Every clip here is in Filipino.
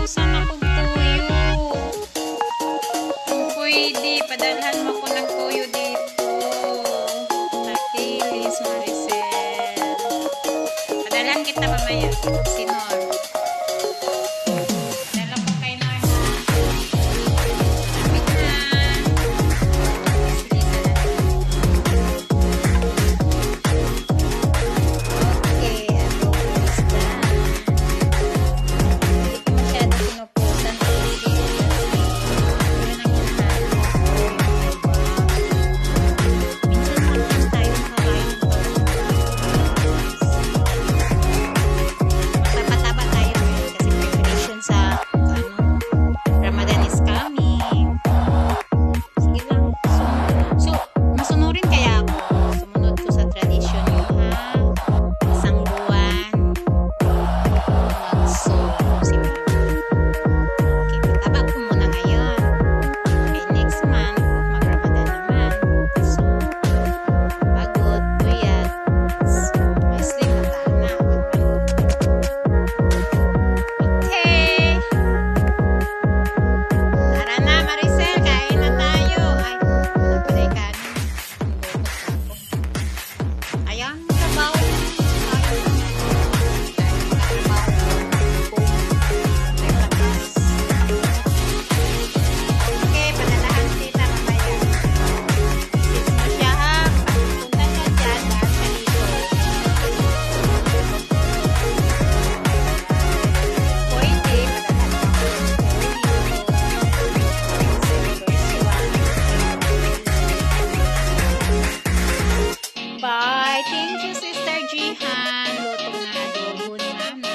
naubusan ako tuyo. Pwede, padalhan mo ko ng tuyo dito. Nakilis, Maricel. Padalhan kita mamaya. Sinor. Padala ko kay Nor. Lapit na. Okay, adobo is done. Hindi ko masyado pinupusan kasi yun ang hinalo. Minsan lang tayong kakain ng mataba-taba tayo kasi preparation sa Ramadan is coming. Sige lang. So, masunurin kaya ako. Sumunod ko sa tradition nyo, ha? Isang buwan. Mag-soap si Mama. Okay, mataba ko muna ngayon. Okay, next month, mag-Ramadan naman. So, pagod, tuyat. May slim na tana. Okay. Tara na, Maricel. Kain na tayo. Ay, wala pala yung kanin. Ayan, kabaw. Okay, padalahan kita mamaya. Kiss mo siya, ha? Punta siya dyan, dahil siya dito. Pwede, padalahan mo ako ng tuyo. Bye. Thank you, Sister Jihan. Luto na adobo ni Mama.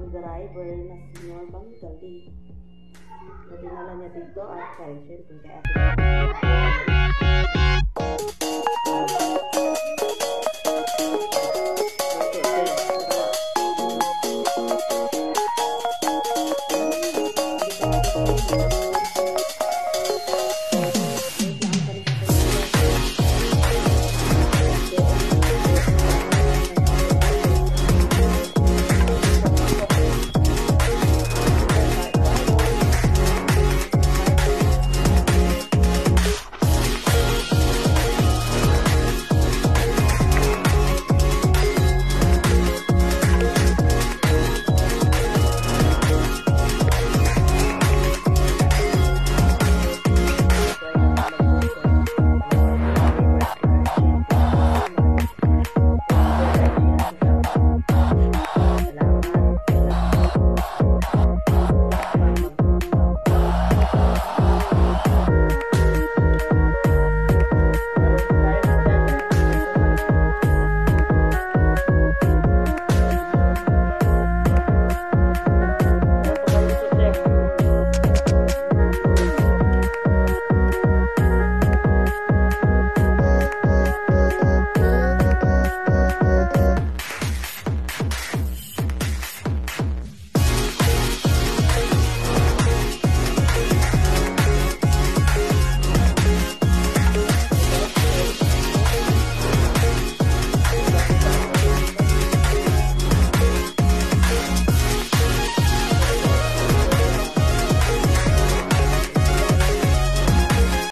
Driver na Senyor Banggali na dinala niya dito at kay syempre kay Ate